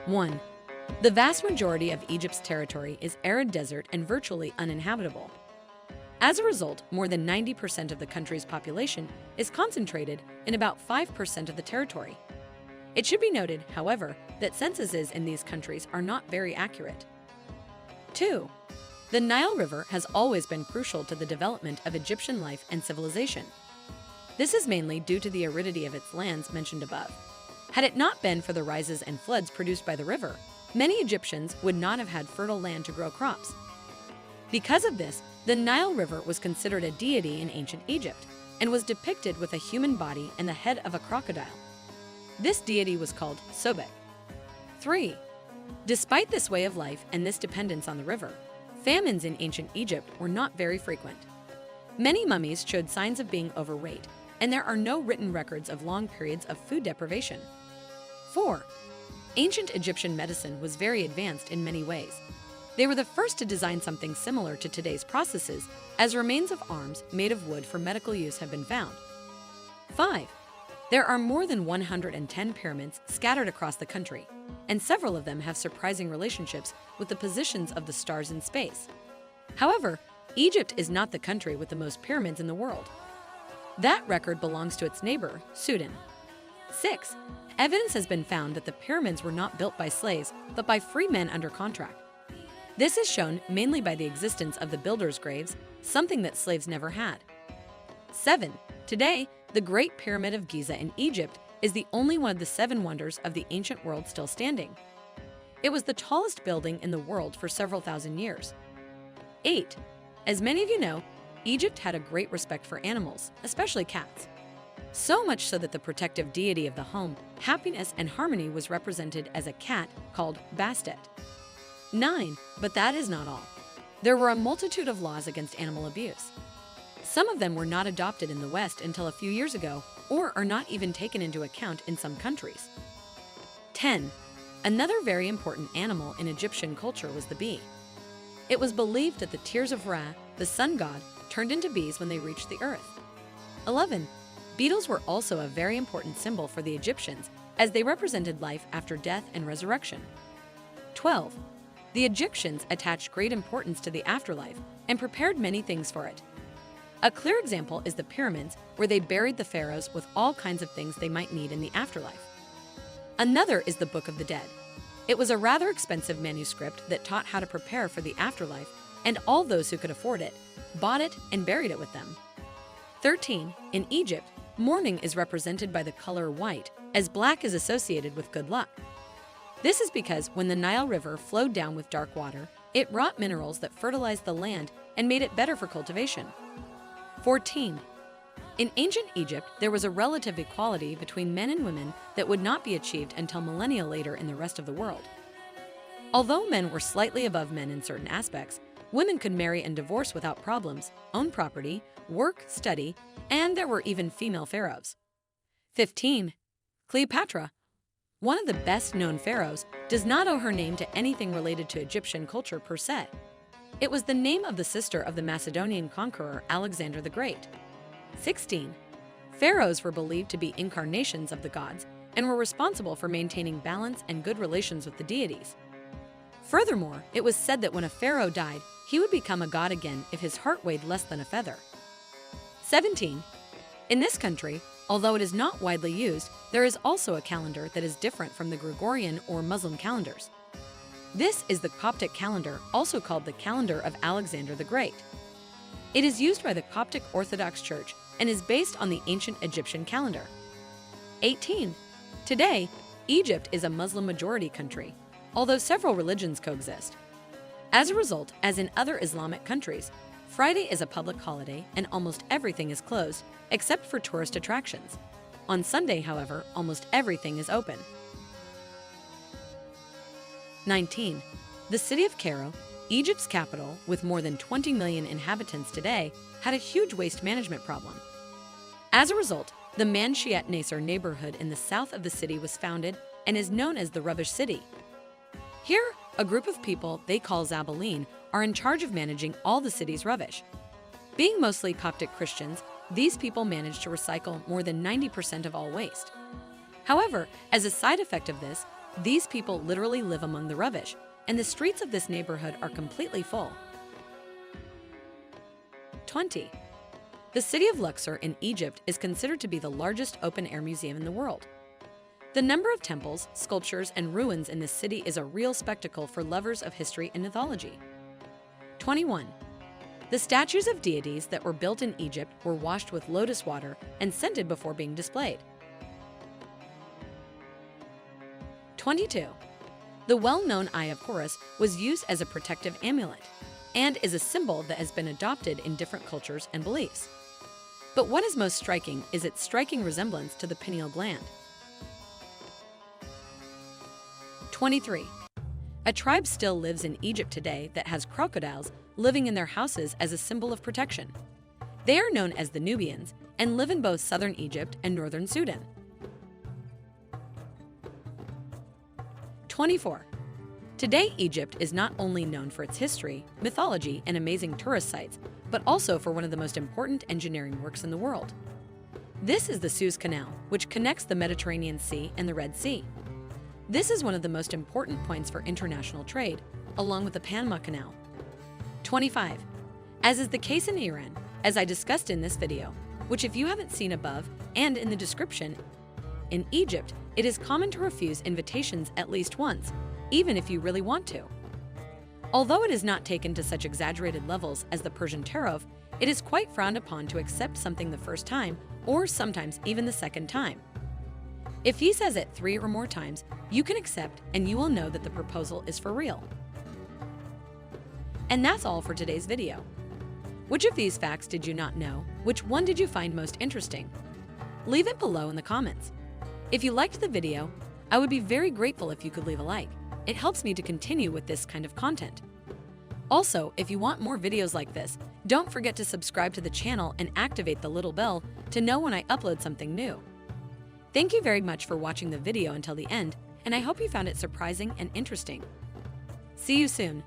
1. The vast majority of Egypt's territory is arid desert and virtually uninhabitable. As a result, more than 90% of the country's population is concentrated in about 5% of the territory. It should be noted, however, that censuses in these countries are not very accurate. 2. The Nile River has always been crucial to the development of Egyptian life and civilization. This is mainly due to the aridity of its lands mentioned above. Had it not been for the rises and floods produced by the river, many Egyptians would not have had fertile land to grow crops. Because of this, the Nile River was considered a deity in ancient Egypt and was depicted with a human body and the head of a crocodile. This deity was called Sobek. 3. Despite this way of life and this dependence on the river, famines in ancient Egypt were not very frequent. Many mummies showed signs of being overweight, and there are no written records of long periods of food deprivation. 4. Ancient Egyptian medicine was very advanced in many ways. They were the first to design something similar to today's processes, as remains of arms made of wood for medical use have been found. 5. There are more than 110 pyramids scattered across the country, and several of them have surprising relationships with the positions of the stars in space. However, Egypt is not the country with the most pyramids in the world. That record belongs to its neighbor, Sudan. 6. Evidence has been found that the pyramids were not built by slaves, but by free men under contract. This is shown mainly by the existence of the builders' graves, something that slaves never had. 7. Today, the Great Pyramid of Giza in Egypt is the only one of the 7 wonders of the ancient world still standing. It was the tallest building in the world for several thousand years. 8. As many of you know, Egypt had a great respect for animals, especially cats. So much so that the protective deity of the home, happiness, and harmony was represented as a cat called Bastet. 9. But that is not all. There were a multitude of laws against animal abuse. Some of them were not adopted in the West until a few years ago, or are not even taken into account in some countries. 10. Another very important animal in Egyptian culture was the bee. It was believed that the tears of Ra, the sun god, turned into bees when they reached the earth. 11. Beetles were also a very important symbol for the Egyptians, as they represented life after death and resurrection. 12. The Egyptians attached great importance to the afterlife and prepared many things for it. A clear example is the pyramids, where they buried the pharaohs with all kinds of things they might need in the afterlife. Another is the Book of the Dead. It was a rather expensive manuscript that taught how to prepare for the afterlife, and all those who could afford it bought it and buried it with them. 13. In Egypt, mourning is represented by the color white, as black is associated with good luck. This is because when the Nile River flowed down with dark water, it wrought minerals that fertilized the land and made it better for cultivation. 14. In ancient Egypt, there was a relative equality between men and women that would not be achieved until millennia later in the rest of the world. Although men were slightly above men in certain aspects, women could marry and divorce without problems, own property, work, study, and there were even female pharaohs. 15. Cleopatra, one of the best-known pharaohs, does not owe her name to anything related to Egyptian culture per se. It was the name of the sister of the Macedonian conqueror Alexander the Great. 16. Pharaohs were believed to be incarnations of the gods and were responsible for maintaining balance and good relations with the deities. Furthermore, it was said that when a pharaoh died, he would become a god again if his heart weighed less than a feather. 17. In this country, although it is not widely used, there is also a calendar that is different from the Gregorian or Muslim calendars. This is the Coptic calendar, also called the calendar of Alexander the Great. It is used by the Coptic Orthodox Church and is based on the ancient Egyptian calendar. 18. Today, Egypt is a Muslim-majority country, although several religions coexist. As a result, as in other Islamic countries, Friday is a public holiday and almost everything is closed except for tourist attractions. On Sunday, however, almost everything is open. 19. The city of Cairo, Egypt's capital, with more than 20 million inhabitants today, had a huge waste management problem. As a result, the Manshiat Nasser neighborhood in the south of the city was founded and is known as the Rubbish City. Here, a group of people they call Zabaleen are in charge of managing all the city's rubbish. Being mostly Coptic Christians, these people manage to recycle more than 90% of all waste. However, as a side effect of this, These people literally live among the rubbish, and the streets of this neighborhood are completely full. 20. The city of Luxor in Egypt is considered to be the largest open-air museum in the world. The number of temples, sculptures, and ruins in this city is a real spectacle for lovers of history and mythology. 21. The statues of deities that were built in Egypt were washed with lotus water and scented before being displayed. 22. The well-known Eye of Horus was used as a protective amulet and is a symbol that has been adopted in different cultures and beliefs. But what is most striking is its striking resemblance to the pineal gland. 23. A tribe still lives in Egypt today that has crocodiles living in their houses as a symbol of protection. They are known as the Nubians and live in both southern Egypt and northern Sudan. 24. Today, Egypt is not only known for its history, mythology, and amazing tourist sites, but also for one of the most important engineering works in the world. This is the Suez Canal, which connects the Mediterranean Sea and the Red Sea. This is one of the most important points for international trade, along with the Panama Canal. 25. As is the case in Iran, as I discussed in this video, which if you haven't seen above and in the description, in Egypt, it is common to refuse invitations at least once, even if you really want to. Although it is not taken to such exaggerated levels as the Persian tariff, it is quite frowned upon to accept something the first time or sometimes even the second time. If he says it 3 or more times, you can accept and you will know that the proposal is for real. And that's all for today's video. Which of these facts did you not know? Which one did you find most interesting? Leave it below in the comments. If you liked the video, I would be very grateful if you could leave a like. It helps me to continue with this kind of content. Also, if you want more videos like this, don't forget to subscribe to the channel and activate the little bell to know when I upload something new. Thank you very much for watching the video until the end, and I hope you found it surprising and interesting. See you soon.